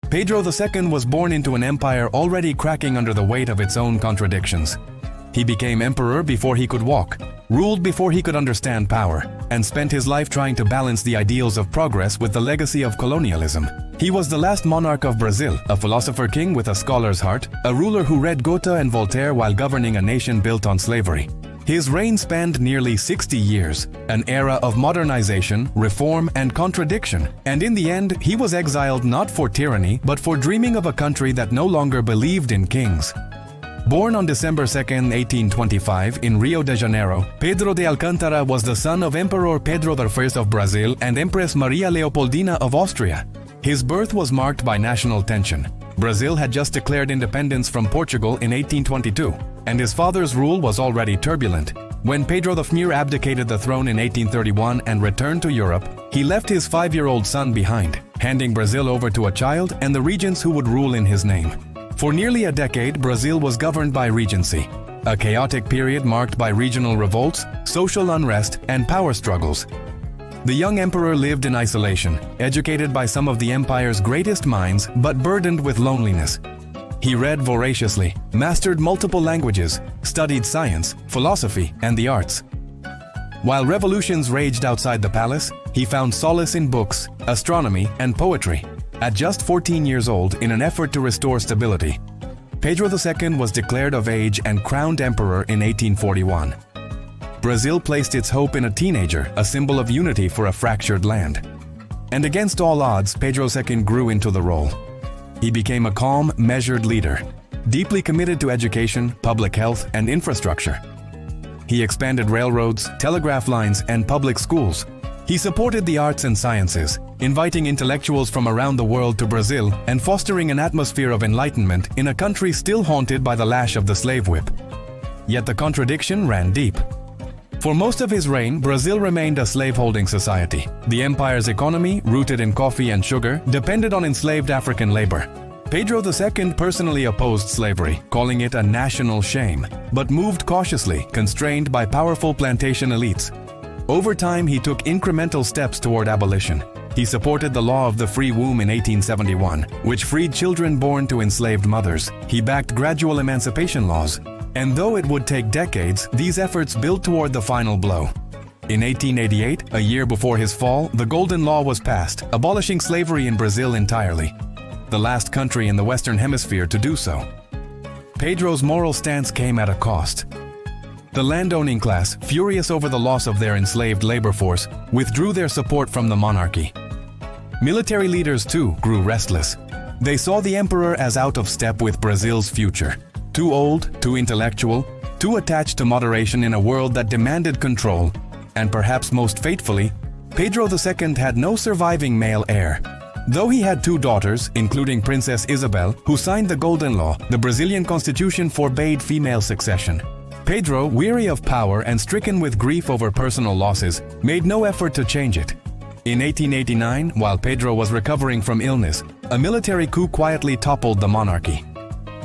Pedro II was born into an empire already cracking under the weight of its own contradictions. He became emperor before he could walk, ruled before he could understand power, and spent his life trying to balance the ideals of progress with the legacy of colonialism. He was the last monarch of Brazil, a philosopher king with a scholar's heart, a ruler who read Goethe and Voltaire while governing a nation built on slavery. His reign spanned nearly 60 years, an era of modernization, reform, and contradiction. And in the end, he was exiled not for tyranny, but for dreaming of a country that no longer believed in kings. Born on December 2, 1825, in Rio de Janeiro, Pedro de Alcântara was the son of Emperor Pedro I of Brazil and Empress Maria Leopoldina of Austria. His birth was marked by national tension. Brazil had just declared independence from Portugal in 1822, and his father's rule was already turbulent. When Pedro I abdicated the throne in 1831 and returned to Europe, he left his 5-year-old son behind, handing Brazil over to a child and the regents who would rule in his name. For nearly a decade, Brazil was governed by regency, a chaotic period marked by regional revolts, social unrest, and power struggles. The young emperor lived in isolation, educated by some of the empire's greatest minds, but burdened with loneliness. He read voraciously, mastered multiple languages, studied science, philosophy, and the arts. While revolutions raged outside the palace, he found solace in books, astronomy, and poetry. At just 14 years old, in an effort to restore stability, Pedro II was declared of age and crowned emperor in 1841. Brazil placed its hope in a teenager, a symbol of unity for a fractured land. And against all odds, Pedro II grew into the role. He became a calm, measured leader, deeply committed to education, public health, and infrastructure. He expanded railroads, telegraph lines, and public schools. He supported the arts and sciences, inviting intellectuals from around the world to Brazil and fostering an atmosphere of enlightenment in a country still haunted by the lash of the slave whip. Yet the contradiction ran deep. For most of his reign, Brazil remained a slaveholding society. The empire's economy, rooted in coffee and sugar, depended on enslaved African labor. Pedro II personally opposed slavery, calling it a national shame, but moved cautiously, constrained by powerful plantation elites. Over time, he took incremental steps toward abolition. He supported the law of the free womb in 1871, which freed children born to enslaved mothers. He backed gradual emancipation laws. And though it would take decades, these efforts built toward the final blow. In 1888, a year before his fall, the Golden Law was passed, abolishing slavery in Brazil entirely, the last country in the Western Hemisphere to do so. Pedro's moral stance came at a cost. The landowning class, furious over the loss of their enslaved labor force, withdrew their support from the monarchy. Military leaders, too, grew restless. They saw the emperor as out of step with Brazil's future. Too old, too intellectual, too attached to moderation in a world that demanded control. And perhaps most fatefully, Pedro II had no surviving male heir. Though he had 2 daughters, including Princess Isabel, who signed the Golden Law, the Brazilian constitution forbade female succession. Pedro, weary of power and stricken with grief over personal losses, made no effort to change it. In 1889, while Pedro was recovering from illness, a military coup quietly toppled the monarchy.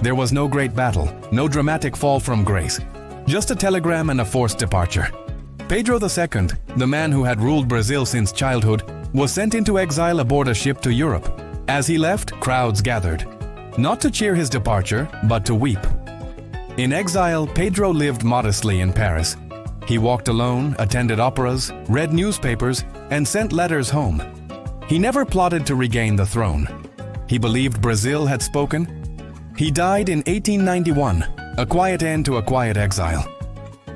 There was no great battle, no dramatic fall from grace, just a telegram and a forced departure. Pedro II, the man who had ruled Brazil since childhood, was sent into exile aboard a ship to Europe. As he left, crowds gathered, not to cheer his departure, but to weep. In exile, Pedro lived modestly in Paris. He walked alone, attended operas, read newspapers, and sent letters home. He never plotted to regain the throne. He believed Brazil had spoken. He died in 1891, a quiet end to a quiet exile.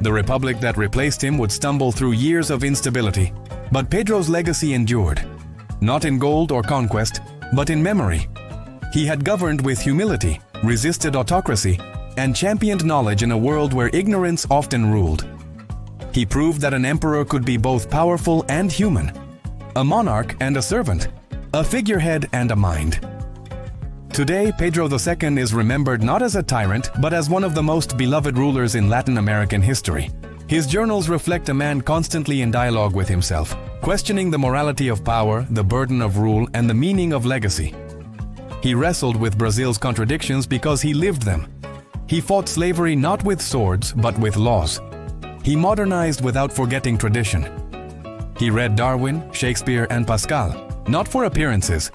The republic that replaced him would stumble through years of instability, but Pedro's legacy endured, not in gold or conquest, but in memory. He had governed with humility, resisted autocracy, and championed knowledge in a world where ignorance often ruled. He proved that an emperor could be both powerful and human, a monarch and a servant, a figurehead and a mind. Today, Pedro II is remembered not as a tyrant, but as one of the most beloved rulers in Latin American history. His journals reflect a man constantly in dialogue with himself, questioning the morality of power, the burden of rule, and the meaning of legacy. He wrestled with Brazil's contradictions because he lived them. He fought slavery not with swords, but with laws. He modernized without forgetting tradition. He read Darwin, Shakespeare, and Pascal, not for appearances,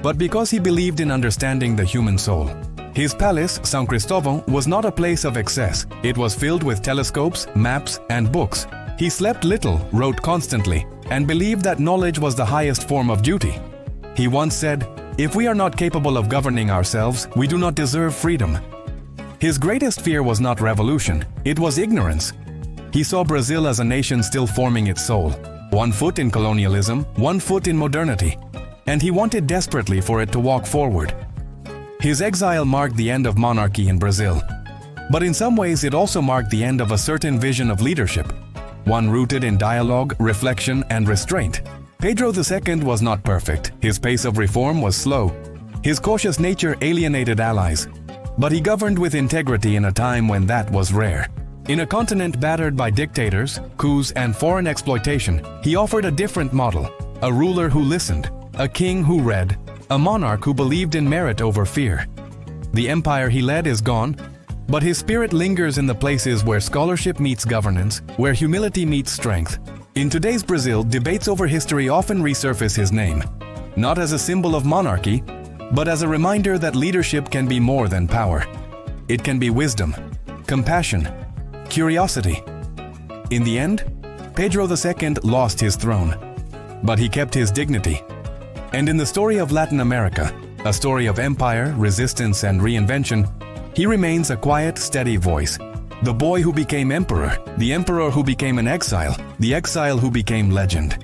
but because he believed in understanding the human soul. His palace, San Cristóbal, was not a place of excess. It was filled with telescopes, maps, and books. He slept little, wrote constantly, and believed that knowledge was the highest form of duty. He once said, "If we are not capable of governing ourselves, we do not deserve freedom." His greatest fear was not revolution, it was ignorance. He saw Brazil as a nation still forming its soul, one foot in colonialism, one foot in modernity, and he wanted desperately for it to walk forward. His exile marked the end of monarchy in Brazil, but in some ways it also marked the end of a certain vision of leadership, one rooted in dialogue, reflection, and restraint. Pedro II was not perfect. His pace of reform was slow. His cautious nature alienated allies, but he governed with integrity in a time when that was rare. In a continent battered by dictators, coups, and foreign exploitation, he offered a different model, a ruler who listened, a king who read, a monarch who believed in merit over fear. The empire he led is gone, but his spirit lingers in the places where scholarship meets governance, where humility meets strength. In today's Brazil, debates over history often resurface his name, not as a symbol of monarchy, but as a reminder that leadership can be more than power. It can be wisdom, compassion, curiosity. In the end, Pedro II lost his throne, but he kept his dignity. And in the story of Latin America, a story of empire, resistance, and reinvention, he remains a quiet, steady voice. The boy who became emperor, the emperor who became an exile, the exile who became legend.